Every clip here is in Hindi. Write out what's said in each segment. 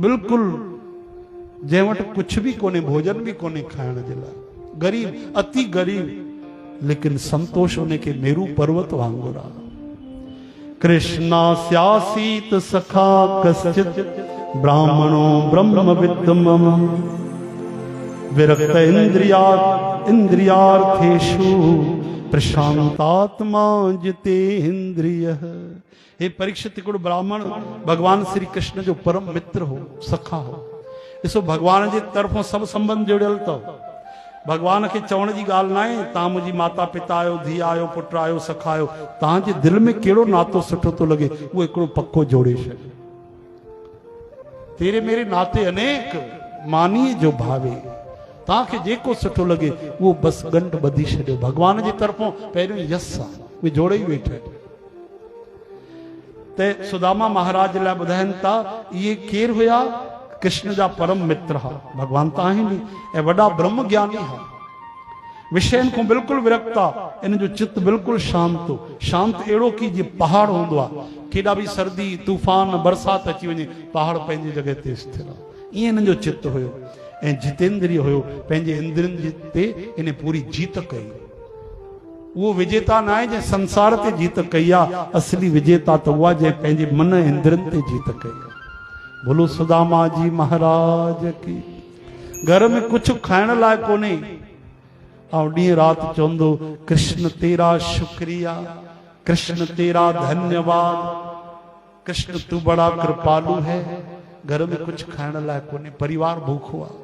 बिल्कुल जै वट कुछ भी कोने, भोजन भी कोने खाइण जे लाइ, गरीब, अति गरीब, लेकिन संतोष होने के मेरू पर्वत वांगुर आ। कृष्णा स्यासीत सखा कश्चित ब्राह्मणो ब्रह्म विद्मम विरक्त इंद्रियार्थेषु प्रशांतात्मा जितेन्द्रिय। हे परीक्षित, हिकिड़ो ब्राह्मण भगवान श्री कृष्ण जो परम मित्र हो, सखा हो। ॾिसो भगवान जे तरफ़ों सभु संबंध जुड़ियल अथव। भगवान के चवण जी ॻाल्हि न आहे तव्हां मुंहिंजी माता पिता आहियो, धीउ आहियो, पुटु आहियो, सखा आहियो। तव्हांजे दिलि में कहिड़ो नातो सुठो थो लॻे, उहो हिकिड़ो पको जोड़े छॾ। तेरे मेरे नाते अनेक मानीअ जो भावे, तव्हांखे जेको सुठो लॻे उहो बसि ॻंढ ॿधी छॾियो। भगवान जी तरफ़ों पहिरियों यस आहे, उहे जोड़े ई वेठा आहिनि। त सुदामा महाराज लाइ ॿुधाइनि था, इहे केरु हुया? कृष्ण जा परम मित्र हा, भगवान त आहिनि ऐं वॾा ब्रह्म ज्ञानी हा। विषयनि खां बिल्कुलु विरक्त आहे, इन जो चित्त बिल्कुलु शांत हो। शांत अहिड़ो की जीअं पहाड़ हूंदो आहे, केॾा बि सर्दी तूफ़ान बरसाति अची वञे, पहाड़ पंहिंजी जॻह ते स्थिर आहे। ईअं हिननि जो चित्त हुयो ऐं जितेंद्रिय हुयो, पंहिंजे इंद्रियनि ते इन पूरी जीत कई। उहो विजेता न आहे जंहिं संसार ते जीत कई आहे, असली विजेता त उहा जंहिं पंहिंजे मन इंद्रियनि ते जीत कई आहे। बोलो सुदामा जी महाराज की। घर में कुछ खाइण लाइ कोन्हे, ऐं ॾींहुं राति चवंदो कृष्ण तेरा शुक्रिया, कृष्ण तेरा धन्यवाद, कृष्ण तू बड़ा कृपालु है। घर में कुछ खाइण लाइ कोन्हे, परिवार भूखो आहे।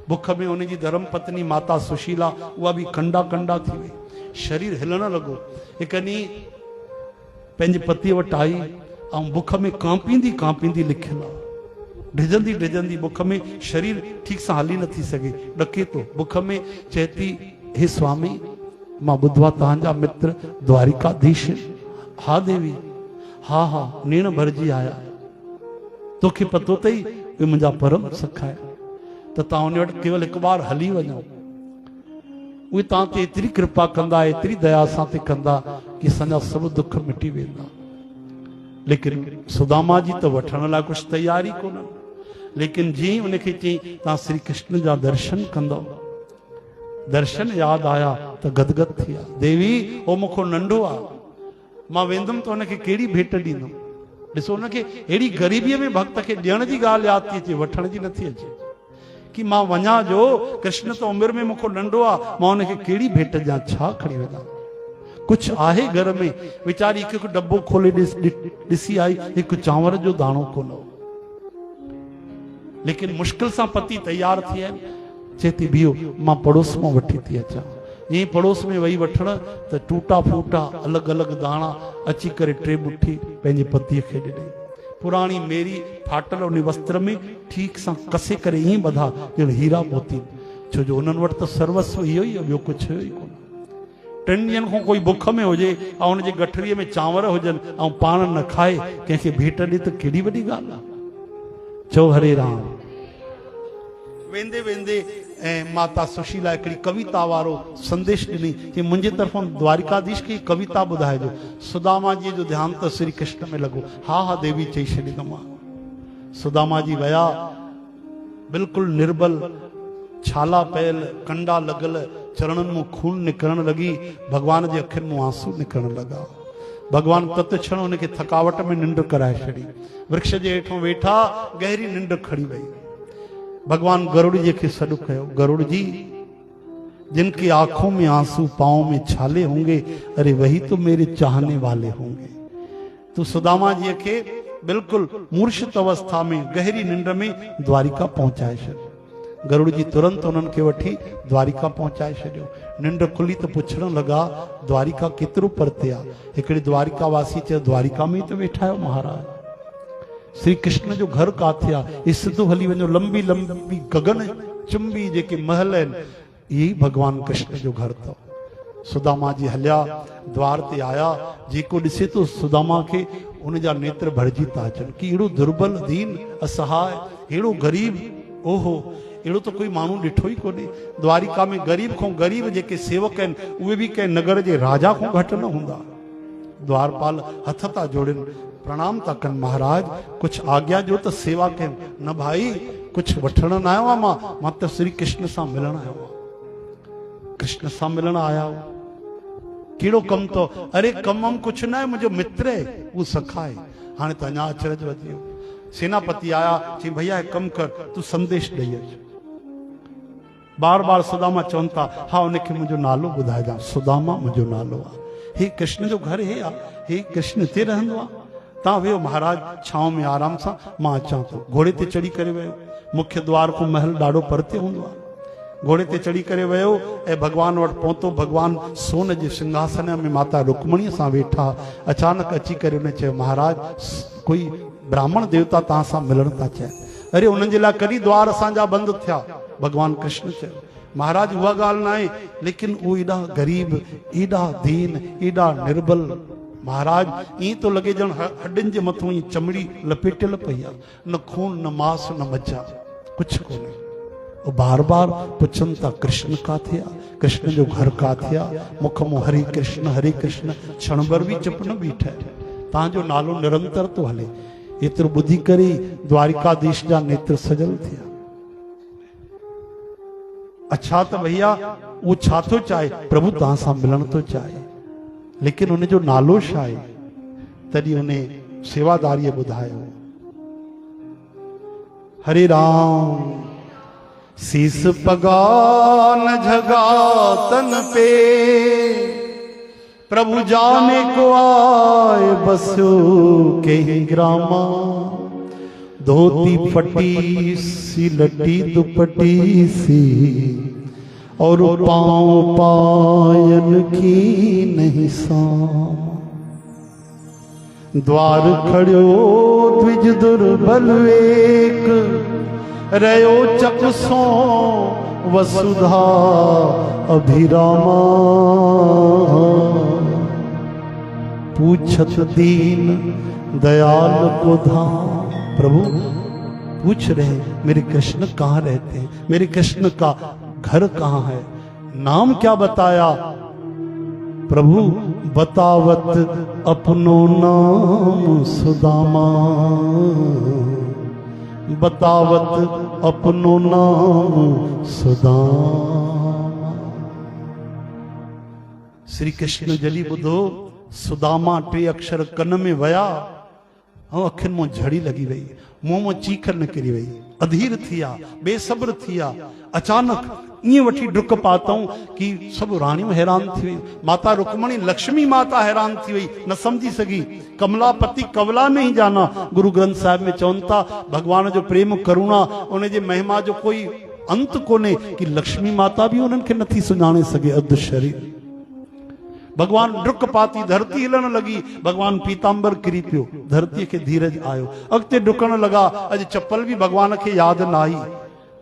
बुख में उनजी धर्म पत्नी माता सुशीला, उहा बि कंडा कंडा थी वई, शरीर हिलण लॻो। हिकु ॾींहुं पंहिंजे पतीअ वटि आई ऐं बुख में कांपींदी कांपींदी लिखियलु आहे, ढिजंदी ढिजंदी बुख में, शरीर ठीक सां हली नथी सघे, ॾके थो बुख में। चए थी, हे स्वामी, मां ॿुधो आहे तव्हांजा मित्र द्वारिकाधीश। हा देवी, हा हा, नीण भरिजी आया। तोखे पतो अथई उहे मुंहिंजा परम सखा आहिनि, त तव्हां उन वटि केवल हिकु बार हली वञो। उहे तव्हां ते एतिरी कृपा कंदा, एतिरी दया सां ते कंदा कि असांजा सभु दुख मिटी वेंदा। लेकिन सुदामा जी त वठण लाइ कुझु तयारी कोन, लेकिन जीअं उनखे चई तव्हां श्री कृष्ण जा दर्शन कंदव, दर्शन यादि आया त गदगद थी विया। देवी, उहो मूंखो नंढो आहे, मां वेंदुमि त हुनखे कहिड़ी भेट ॾींदुमि। ॾिसो, हुनखे अहिड़ी ग़रीबीअ में भक्त खे ॾियण जी ॻाल्हि यादि थी अचे, वठण जी नथी अचे कि मां वञा जो, कृष्ण त उमिरि में मूंखो नंढो आहे, मां हुनखे कहिड़ी भेट ॾियां, छा खणी वञा। कुछ आहे घर में, वीचारी हिकु डब्बो खोले ॾिसी आई, हिकु चांवर जो दाणो कोन हो। लेकिन मुश्किल सां पति तैयार थी आहिनि। चए थी, बीहो, मां पड़ोस मां वठी थी अचां। ईअं पड़ोस में वही वठण त टूटा फूटा अलॻि अलॻि दाणा अची करे टे मुठी पंहिंजे पतीअ खे ॾिनई। पुराणी मेरी फाटल उन वस्त्र में ठीक सां कसे करे ईअं ॿधा ॼण हीरा मोती, छो जो उन्हनि वटि त सर्वस्व इहो ई, ॿियो कुझु हुयो ई कोन। 3 ॾींहंनि खां कोई बुख में हुजे ऐं हुनजे गठरीअ में चांवर हुजनि ऐं पाण न खाए, कंहिंखे भेट ॾे त केॾी वॾी ॻाल्हि आहे। चओ हरे राम। वेंदे वेंदे ऐं माता सुशीला हिकिड़ी कविता वारो संदेश ॾिनी कि मुंहिंजे तरफ़ां द्वारिकाधीश खे कविता ॿुधाइजो। सुदामा जी जो ध्यानु त श्री कृष्ण में लॻो। हा हा देवी, चई छॾींदुमि। सुदामा जी विया, बिल्कुलु निर्बल, छाला पयल, कंडा लॻल, चरणनि मां खून निकिरण लॻी, भगवान जे अखियुनि मां आंसू निकिरण लॻा। भगवान तत क्षण हुनखे थकावट में निंड कराए छॾी। वृक्ष जे हेठों वेठा, गहरी निंड खड़ी वई। भगवान गरुड़ जी खे सॾु कयो, गरुड़ जी, जिनकी आंखों में आंसू, पांव में छाले होंगे, अरे वही तो मेरे चाहने वाले होंगे। तो सुदामा जी के बिल्कुल मूर्छित अवस्था में, गहरी निंड में द्वारिका पहुंचाए छॾियो। गरुड़ जी तुरंत उन्हनि खे वठी द्वारिका पहुंचाए छॾियो। निंड खुली त पुछण लॻा, द्वारिका केतिरो परते आहे? हिकिड़े द्वारिका वासी चयो, द्वारिका में त वेठा आहियो महाराज, श्री कृष्ण जो घर काथे आहे? इहे सिधो हली वञो, लंबी लंबी गगन चुंबी जेके महल आहिनि, इहे ई भगवान कृष्ण जो घर अथव। सुदामा जी हलिया, द्वार ते आया। जेको ॾिसे तो सुदामा खे उनजा नेत्र भरिजी था अचनि कि अहिड़ो दुर्बल, दीन, असहाय, अहिड़ो गरीब, ओहो, अहिड़ो त कोई माण्हू ॾिठो ई कोन्हे। द्वारिका में गरीब खां गरीब जेके सेवक आहिनि, उहे बि कंहिं नगर जे राजा खां घटि न हूंदा। द्वारपाल हथ था जोड़नि, प्रणाम था कन, महाराज कुछ आज्ञा जो तो सेवा के न भाई, कुछ वठण न आयो मां तो श्री कृष्ण से मिलण आयो, कृष्ण से मिलण आया हो। केड़ो कम तो, अरे कम कुछ ना है, मुझे मित्र है वो सखा है। हाँ तो अञा अचरज वधी वियो। सेनापति आया, चई भैया एक कम कर, तू संदेश ॾेई अच। बार बार सुदामा चवन था, हाँ उनखे मुझो नालो ॿुधाए ॾियां, सुदामा मुझो नालो आहे, हे कृष्ण जो घर हे आ, हे कृष्ण हिते रहंदो आहे। तव्हां वियो महाराज छांव में आराम सां, मां अचां थो। घोड़े ते चढ़ी करे वियो। मुख्य द्वार को महल ॾाढो परते हूंदो आहे। घोड़े ते चढ़ी करे वियो ऐं भगवान वटि पहुतो। भगवान सोन जे सिंहासन में माता रुक्मणीअ सां वेठा। अचानक अची करे उन चयो, महाराज कोई ब्राह्मण देवता तव्हां सां मिलण था चाहिनि। अरे उन्हनि जे लाइ कॾहिं द्वार असांजा बंदि थिया? भगवान कृष्ण चयो, महाराज उहा ॻाल्हि न आहे, लेकिन उहो एॾा गरीब, एॾा दीन, एॾा निर्बल, महाराज ईअं थो लॻे ॼण हॾनि जे मथां ई चमड़ी लपेटियल पई आहे, न खून न मांस न मज्जा, कुझु कोन्हे। बार बार पुछनि था, कृष्ण काथे आहे, कृष्ण जो घर काथे आहे? मुख मां हरे कृष्ण क्षण भर बि चुप न बीठे। तव्हांजो नालो निरंतर थो हले। एतिरो ॿुधी करे द्वारिकाधीश जा नेत्र सजल थिया। अच्छा त भैया वो छा थो चाहे? प्रभु तव्हां सां मिलण थो चाहे, लेकिन उनजो नालो छा आहे? तॾहिं उन सेवादारीअ ॿुधायो, हरे राम शीस पगान झगा तन पे, प्रभु जाने को आए बसो के ग्रामा, धोती फटी सी लटी दुपटी सी, और पाँव पायन की नहीं साम, द्वार खड़ो द्विज दुर्बल एक, रयो चकसो वसुधा अभिरामा, पूछत दीन दयाल को धाम। प्रभु पूछ रहे मेरे कृष्ण कहाँ रहते हैं, मेरे कृष्ण का घर कहाँ है, नाम क्या बताया? प्रभु बतावत अपनो नाम सुदामा, बतावत अपनो नाम सुदामा। श्री कृष्ण जली ॿुधो, सुदामा टे अक्षर कन में वया ऐं अखियुनि मां झड़ी लगी वई, मुंह मां चीख निकिरी वई, अधीर थिया, बेसब्र थिया। अचानक ईअं वठी डुक पातऊं कि सभु राणियूं हैरान थी वई। माता रुक्मणी लक्ष्मी माता हैरान थी वई, न समझी सघी। कमलापति कवला में ही जाना। गुरु ग्रंथ साहिब में चवनि था, भगवान जो प्रेम करुणा उन जे महिमा जो कोई अंत कोन्हे कि लक्ष्मी माता भी उन्हनि खे नथी सुञाणे सघे अधु शरीर। भगवान डुक पाती, धरती हिलण लगी, भगवान पीतांबर किरी पियो, धरती के धीरज आयो, अॻिते डुकण लगा। अॼु चप्पल भी भगवान के याद न आई।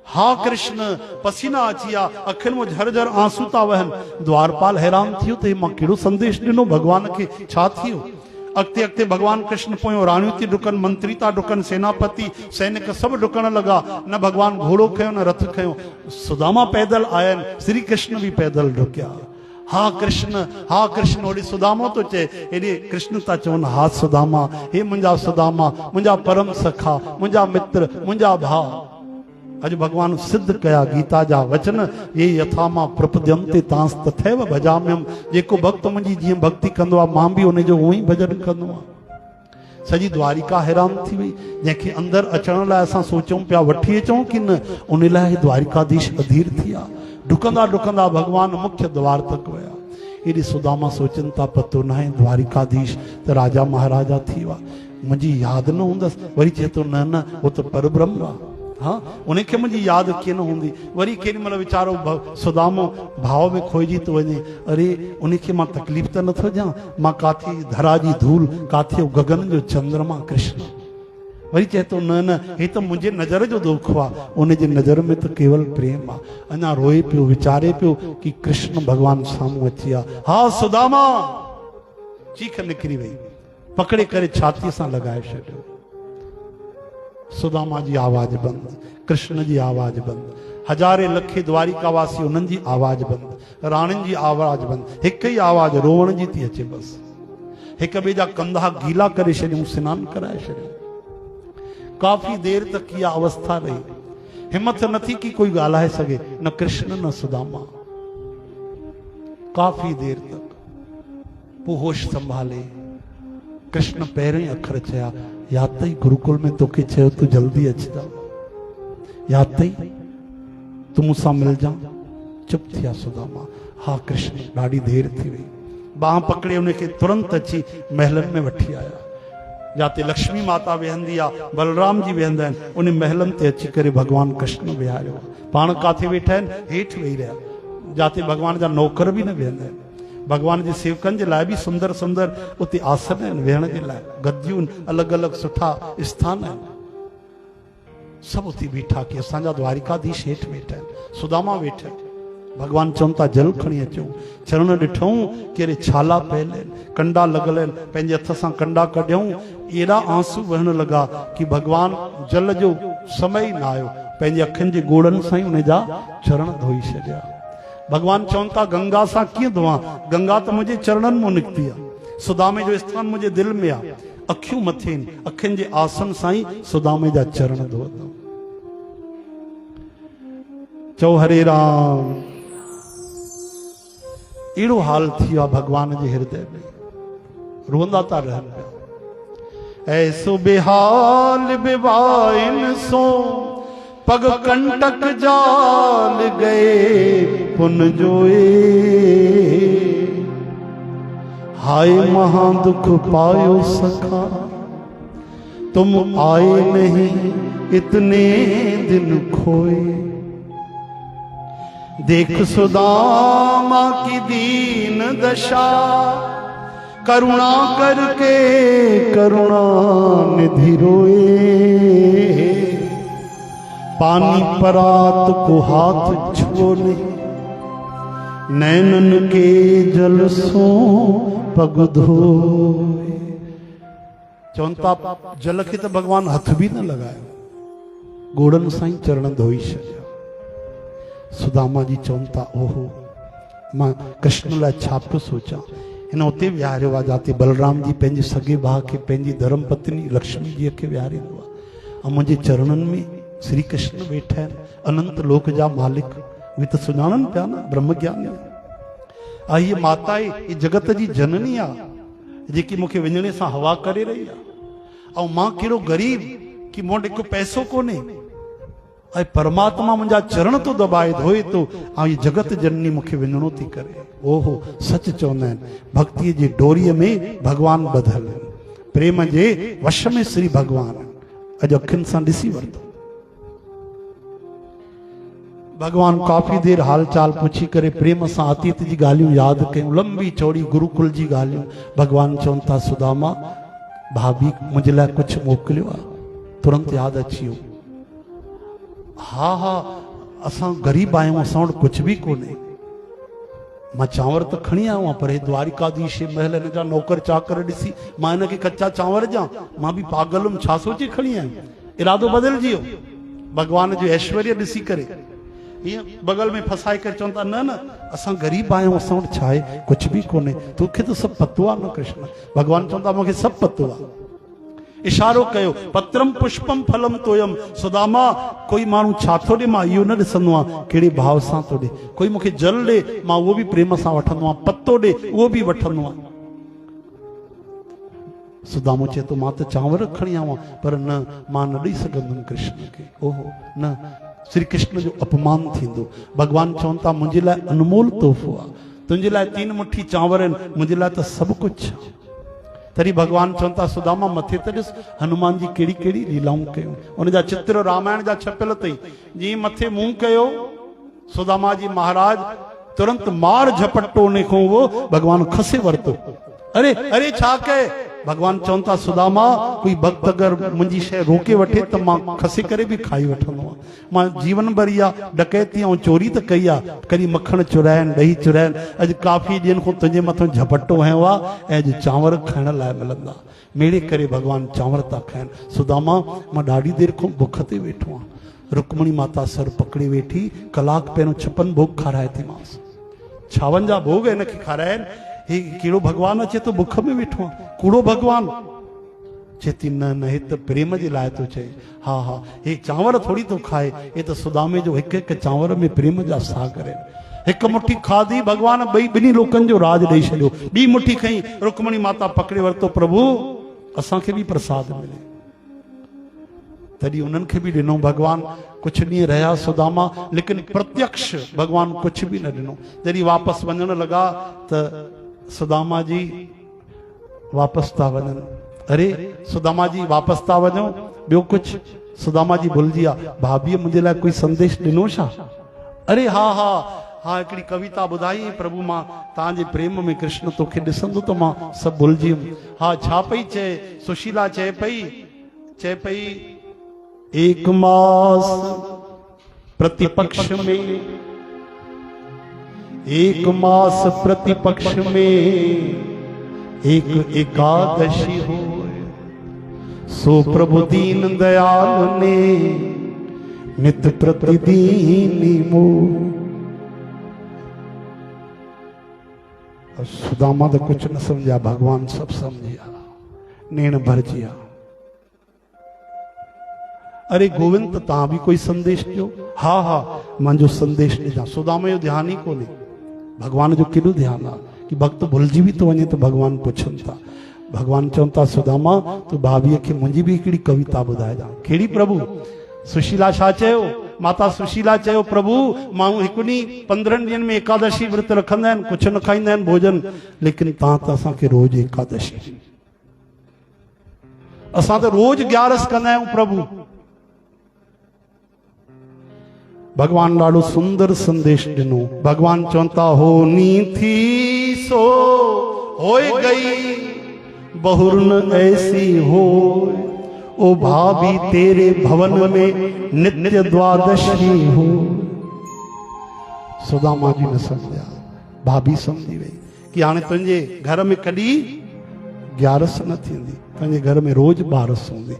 हा कृष्ण पसीना अची विया, अखियुनि में झर आंसू था वहनि। द्वारपाल हैरान थियो त मां कहिड़ो संदेश ॾिनो, भगवान खे छा थियो? अॻिते अॻिते भगवान कृष्ण पोयों राणियूं थी डुकनि, मंत्री था डुकनि, सेनापति सैनिक सभु डुकण लगा। न भगवान घोड़ो खयो न रथ खयो। सुदामा पैदल आयनि, श्री कृष्ण भी पैदल डुकिया। हा कृष्ण ओॾे सुदामा तो चए, हेॾे कृष्ण था चवनि, हा सुदामा, हे मुंहिंजा सुदामा, मुंहिंजा परम सखा, मुंहिंजा मित्र, मुंहिंजा भाउ। अॼु भगवान सिद्ध कया गीता जा वचन, ये यथा मां प्रपद्यन्ते तांस तथैव भजाम्यम। जेको भक्त मुंहिंजी जीअं भक्ति कंदो आहे, मां भी उनजो उहो ई भजन कंदो आहियां। सॼी द्वारिका हैरान थी वई। जंहिंखे अंदरि अचण लाइ असां सोचूं पिया वठी अचूं कि न, उन लाइ द्वारिकाधीश अधीर थी विया। डुकंदा डुकंदा भगवान मुख्य द्वार तक विया। एॾे सुदामा सोचनि था, पतो न आहे द्वारिकाधीश त राजा महाराजा थी विया, मुंहिंजी यादि न हूंदसि। वरी चए थो, न उहो त परब्रह्म आहे। हाँ, उनखे मुंहिंजी यादि कीअं न हूंदी? वरी केॾी महिल वीचारो सुदामो भाव में खोइजी थो वञे, अरे उनखे मां तकलीफ़ त नथो ॾियां, मां काथे धरा जी धूल, काथे गगन जो चंद्रमा कृष्ण। वरी चए थो, न हे त मुंहिंजे नज़र जो दुख आहे, उनजे नज़र में त केवल प्रेम आहे। अञा रोए पियो, वीचारे पियो कि कृष्ण भगवान साम्हूं अची विया। हा सुदामा, चीख निकिरी वई, पकड़े करे छातीअ सां लॻाए छॾियो। सुदामा जी आवाज बंद, कृष्ण जी आवाज बंद, हजारे लखे द्वारिकावासी उन्हनि जी आवाज बंद, राणियुनि जी आवाज बंद, हिक ई आवाज रोवण जी थी अचे बस। एक ॿिए जा कंधा गीला करे छॾियूं, सनानु कराए छॾियूं। काफ़ी देर तक इहा अवस्था रही, हिम्मत न थी कि कोई ॻाल्हाए सघे, न कृष्ण न सुदामा। काफ़ी देर तक पोइ होश संभाले कृष्ण पहिरियों ई अखर चया, याद अथई गुरुकुल में तोखे चयो तूं जल्दी अचिजा, याद अथई तूं मूंसां मिलजां। चुप थिया सुदामा। हा कृष्ण, ॾाढी देर थी वई। बाह पकड़े उनखे तुरंत अची महलन में वठी आया, जाते लक्ष्मी माता वेहंदी आहे, बलराम जी वेहंदा आहिनि, उन महलन ते अची करे भगवान कृष्ण विहारियो। पाण काथे वेठा आहिनि, हेठि वेही रहिया, जाते भगवान जा नौकर बि न वेहंदा आहिनि। भगवान जे सेवकनि जे लाइ बि सुंदर सुंदर उते आसन आहिनि वेहण जे लाइ, गद्दियूं अलॻि अलॻि सुठा स्थान आहिनि। सभु उते बीठा कि असांजा द्वारिकाधीश हेठि वेठा आहिनि, सुदामा वेठा आहिनि। भगवान चवनि था जल खणी अचूं। चरण ॾिठूं कि अरे छाला पयल आहिनि, कंडा लॻल आहिनि, पंहिंजे हथ सां कंडा कढियऊं। एॾा आंसू वहण लॻा कि भगवान जल जो समय ई न आयो, पंहिंजे अखियुनि जे गोड़नि सां ई उन जा चरण धोई छॾिया। भगवान चवनि था गंगा सां कीअं धोआं, गंगा त मुंहिंजे चरणनि मां निकिती आहे, सुदामे जो स्थान मुंहिंजे दिलि में आहे। अखियूं मथे आहिनि, अखियुनि जे आसन सां ई सुदामे जा चरण धोअंदो। चओ हरे राम। अहिड़ो हाल थी वियो आहे भगवान जे हृदय में, रोंदा था रहनि पिया। ऐसो बेहाल बेवाइन सो पग कंटक जाल गए पुन जोए, हाय महा दुख पायो सखा तुम आए नहीं इतने दिन खोए। देख सुदामा की दीन दशा, करुणा करके करुणा निधि रोए। पानी परात को हाथ छुओ, नैनन के जल सो पग धोए। चवंता जल खे त भगवान हथ भी न लगायो, गोड़न सां ई चरण धोई छॾिया। सुदामा जी चवंता ओहो, मां कृष्ण लाइ छा पियो सोचां। हिन उते विहारियो आहे जाते बलराम जी पंहिंजे सगे भाउ खे पंहिंजी धर्म पत्नी लक्ष्मी जी खे विहारींदो आहे, ऐं मुंहिंजे चरणनि में श्री कृष्ण वेठा आहिनि, अनंत लोक जा मालिक। उहे त सुञाणनि पिया न, ब्रह्म ज्ञानी। हीअ माता आहे, हीअ जगत जी जननी आहे, जेकी मूंखे विञणे सां हवा करे रही आहे। ऐं मां कहिड़ो ग़रीब कि मूं वटि हिकु पैसो कोन्हे, ऐं परमात्मा मुंहिंजा चरण तो दबाए धोए थो, ऐं हीअ जगत जननी मूंखे विञणो थी करे। ओहो, सच चवंदा आहिनि, भक्तीअ जी डोरीअ में भगवान ॿधल आहिनि, प्रेम जे वश में श्री भगवान। अॼु अखियुनि सां ॾिसी वरितो। भगवान काफ़ी देर हाल चाल पुछी करे प्रेम सां अतीत जी ॻाल्हियूं यादि कयूं, लंबी चौड़ी गुरुकुल जी ॻाल्हियूं। भगवान चवनि था सुदामा भाभी मुंहिंजे लाइ कुझु मोकिलियो आहे? तुरंत यादि अची वियो। हा हा, असां ग़रीब आहियूं, असां वटि कुझु बि कोन्हे। मां चांवर त खणी आयो आहियां, पर हे द्वारिकाधीश महल हिन जा नौकर चाकर ॾिसी मां हिनखे कचा चांवर ॾियां? मां बि पागल हुअमि, छा सोचे खणी आयुमि। इरादो बदिलजी वियो भगवान जो ऐश्वर्य ॾिसी करे। हीअं बगल में फसाए करे चवनि था न न, असां ग़रीब आहियूं, असां वटि छा आहे, कुझु बि कोन्हे, तोखे त सभु पतो आहे न कृष्ण। भगवान चवंदा मूंखे सभु पतो आहे। इशारो कयो, पत्रम पुष्पम फलम तोयम। सुदामा कोई माण्हू छा थो ॾे, मां इहो न ॾिसंदो आहियां कहिड़े भाव सां थो ॾे। कोई मूंखे जल ॾे, मां उहो बि प्रेम सां वठंदो आहियां, पतो ॾे उहो बि वठंदो आहियां। सुदामो चए थो मां त चांवर खणी आयो आहियां, पर न, मां न ॾेई सघंदुमि कृष्ण खे। ओहो न, श्री कृष्ण जो अपमान थींदो। भगवान चवनि था मुंहिंजे लाइ अनमोल तोहफ़ो आहे, तुंहिंजे लाइ 3 मुट्ठी चांवर आहिनि, मुंहिंजे लाइ त सभु कुझु आहे। तरी भगवान चवनि था सुदामा मथे त ॾिस, हनुमान जी कहिड़ी कहिड़ी लीलाऊं कयूं। उनजा चित्र रामायण जा छपियल अथई। जीअं मथे मुंहुं कयो सुदामा जी महाराज, तुरंत मार झपटो उन खां उहो भगवान खसे वरितो। अरे अरे छा कहे? भगवान चवनि था सुदामा कोई भक्त अगरि मुंहिंजी शइ रोके वठे त मां खसे करे बि खाई वठंदो आहियां। मां जीवन भर इहा डकैती ऐं चोरी त कई आहे, कॾहिं मखण चुराइनि, ॾही चुराइनि। अॼु काफ़ी ॾींहंनि खां तुंहिंजे मथां झपटो हयो आहे ऐं अॼु चांवर खाइण लाइ मिलंदा। मेड़े करे भगवान चांवर था खाइनि। सुदामा मां ॾाढी देरि खां बुख ते वेठो आहियां। रुक्मणी माता सर पकड़े वेठी, कलाक पहिरियों 56 भोग खाराए थी मांसि। 56 भोग हिनखे खाराइनि। हे कहिड़ो भगवान अचे तो बुख में वेठो आहे, कूड़ो भगवान। चेती न न हे त प्रेम जे लाइ थो चए। हा हा, हे चांवर थोड़ी तो खाए, हे त सुदामे जो हिकु हिकु चांवर में प्रेम जा सागर आहिनि। हिकु मुट्ठी खाधी भगवान ॿिनी लोकनि जो राज ॾेई छॾियो। ॿी मुट्ठी खई रुक्मणी माता पकड़े वरितो, प्रभु असांखे बि प्रसाद मिले। तॾहिं उन्हनि खे बि ॾिनो भगवान। कुछ ॾींहं रहिया सुदामा, लेकिन प्रत्यक्ष भगवान कुछ भी न ॾिनो। जॾहिं वापसि वञण लॻा त सुदामा जी वापसि था वञनि। अरे सुदामा जी वापसि था वञो, ॿियो कुछ? सुदामा जी भुलिजी विया, भाभीअ मुंहिंजे लाइ कोई संदेश ॾिनो छा? अरे हा हा हा, हिकिड़ी कविता ॿुधाई प्रभु, मां तव्हांजे प्रेम में कृष्ण तोखे ॾिसंदो त मां सभु भुलिजी वियुमि। हा, छा पई चए? सुशीला चए पई एक मास प्रतिपक्ष में, एक मास प्रतिपक्ष में एक एकादशी हो, सो प्रभु दीन दयाल ने नित प्रतिदीन मो। सुदामा तो कुछ न समझा, भगवान सब समझिया, नेण भरजिया। अरे गोविंद तव्हां भी कोई संदेश ॾियो। हा हा, मुंहिंजो संदेश ॾिजां। सुदामा जो ध्यान ही कोन्हे, भगवान जो केॾो ध्यानु आहे कि भक्त भुलिजी भी तो वञे तो भगवान पुछनि था। भगवान चवनि था सुदामा तूं भाभीअ खे मुंहिंजी भी हिकिड़ी कविता ॿुधाइजां। कहिड़ी प्रभु? सुशीला छा चयो? माता सुशीला चयो, प्रभु माण्हू हिकु ॾींहुं 15 ॾींहंनि में एकादशी विर्त रखंदा आहिनि, कुझु न खाईंदा आहिनि भोजन, लेकिन तव्हां त असांखे रोज़ एकादशी, असां त रोज़ 11 कंदा आहियूं प्रभु। भगवान ॾाढो सुंदर संदेश ॾिनो। भगवान चवनि था होनी थी सो होए गई, बहुरन ऐसी हो, ओ भाभी तेरे भवन में नित्य द्वादशी हो। सुदामा जी न समझा, भाभी समझी वई कि हाणे तुंहिंजे घर में कॾहिं 11 न थींदी, तुंहिंजे घर में रोज 12 हूंदी।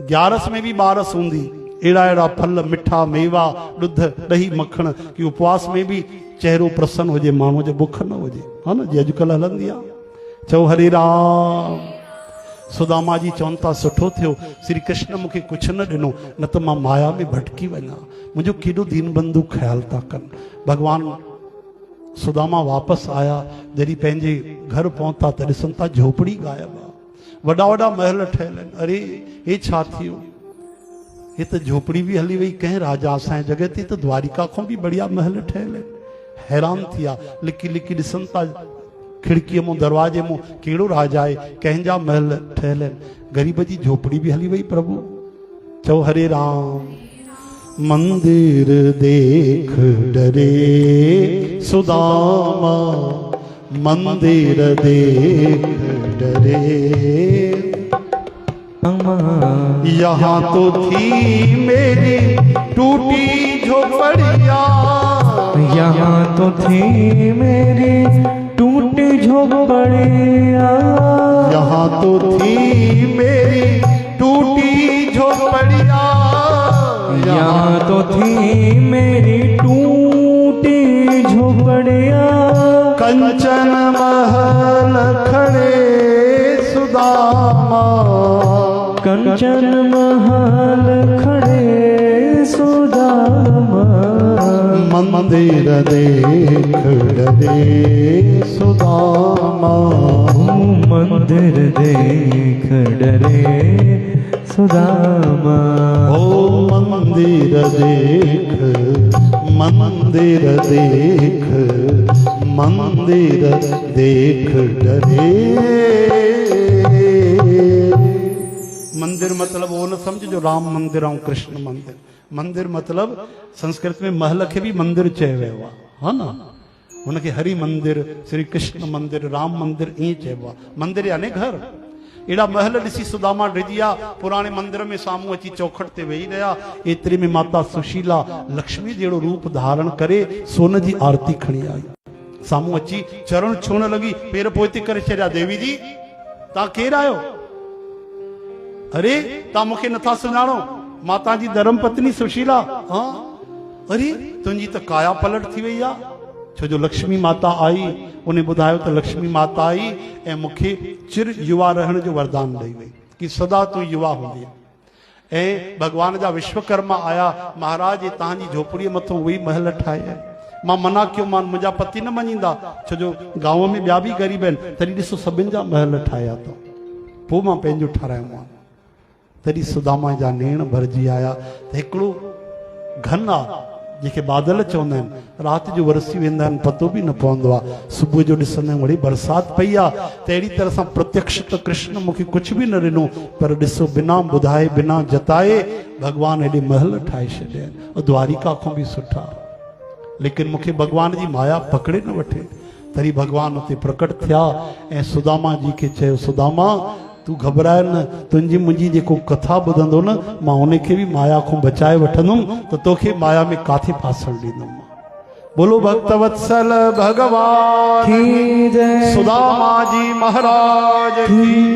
11 में भी 12 हूंदी। अहिड़ा अहिड़ा फल, मिठा मेवा, ॾुध, ॾही, मखण कि उपवास में भी चेहरो प्रसन्न हुजे, माण्हू जो बुख न हुजे, हा न, जी अॼुकल्ह हलंदी आहे। चओ हरे राम। सुदामा जी चवनि था सुठो थियो श्री कृष्ण मूंखे कुझु न ॾिनो, न त मां माया में भटकी वञा। मुंहिंजो केॾो दीन बंधु ख्याल था कनि। भगवान सुदामा वापसि आया, जॾहिं पंहिंजे घर पहुता त ॾिसनि था झोपड़ी गायब आहे, वॾा वॾा महल ठहियल आहिनि। अरे हे छा थियो? हे त झोपड़ी भी हली वई कंहिं राजा असांजे जॻह ते, त द्वारिका खां भी बढ़िया महल ठहियल आहिनि। हैरान थी विया, लिकी लिकी ॾिसनि था खिड़कीअ मूं दरवाजे मूं, कहिड़ो राजा आहे, कंहिंजा महल ठहियल आहिनि। ग़रीब जी झोपड़ी भी हली वई प्रभु। चओ हरे राम। मंदिर देख डरे सुदामा, मंदिर देख डरे, यहाँ तो थी मेरी टूटी झोपड़िया, यहाँ तो थी मेरी टूटी झोपड़िया, यहाँ तो थी मेरी टूटी झोपड़िया, यहाँ तो थी मेरी टूटी झोपड़िया, कंचन महल खड़े सुदामा, कंचन महल खड़े सुदामा, मंदिर देख डरे सुदामा, मंदिर देख डरे सुदामा। ओ मंदिर देख, मंदिर देख, मंदिर देख डरे। मंदिर मतलब वो न समझ जो राम मंदिर ऐं कृष्ण मंदिर। मंदिर मतलब संस्कृत में महल खे भी मंदिर चयो वियो आहे, हा न। हुनखे हरि मंदिर, श्री कृष्ण मंदिर, राम मंदिर ईअं चइबो आहे। मंदिर यानी घर। अहिड़ा महल ॾिसी सुदामा डिॼी विया। पुराणे मंदिर में साम्हूं अची चौखट ते वेही रहिया। एतिरे में माता सुशीला लक्ष्मी जहिड़ो रूप धारण करे सोन जी आरती खणी आई। साम्हूं अची चरण छुअण लॻी, पेर पोइते करे छॾिया। देवी जी तव्हां केरु आहियो? अरे तव्हां मूंखे नथा सुञाणो? मां तव्हांजी धर्म पत्नी सुशीला। हाँ, अरे तुंहिंजी त काया पलट थी वई आहे। छो जो लक्ष्मी माता आई, उन्हें ॿुधायो त लक्ष्मी माता आई ऐं मूंखे चिर युवा रहण जो वरदान ॾेई वई कि सदा तूं युवा हूंदी। ऐं भगवान जा विश्वकर्मा आया, महाराज ये तव्हांजी झोपड़ीअ मथां उहे महल ठाहे आहिनि। मां मना कयो, मां मुंहिंजा पति न मञींदा, छो जो गांव में ॿिया बि ग़रीब आहिनि, तॾहिं ॾिसो सभिनि जा महल ठाहिया अथऊं। पोइ मां पंहिंजो ठारायोमांनि। तॾहिं सुदामा जा नेण भरिजी आया त हिकिड़ो घन आहे जंहिंखे बादल चवंदा आहिनि, राति जो वरसी वेंदा आहिनि, पतो बि न पवंदो आहे। सुबुह जो ॾिसंदा आहियूं वरी बरसाति पई आहे, त अहिड़ी तरह सां प्रत्यक्ष त कृष्ण मूंखे कुझु बि न ॾिनो, पर ॾिसो बिना ॿुधाए बिना जताए भॻवानु हेॾे महल ठाहे छॾिया आहिनि, द्वारिका खां बि सुठा। लेकिन मूंखे भगवान जी माया पकड़े न वठे, तरी भगवान उते प्रकट थिया ऐं सुदामा जी खे चयो, सुदामा तू घबराए न, तुंहिंजी मुंहिंजी जेको कथा ॿुधंदो न, मां उनखे बि माया खां बचाए वठंदुमि, त तोखे माया में काथे फासण ॾींदुमि। बोलो भक्त वत्सल भगवान की जय, सुदामा जी महाराज की।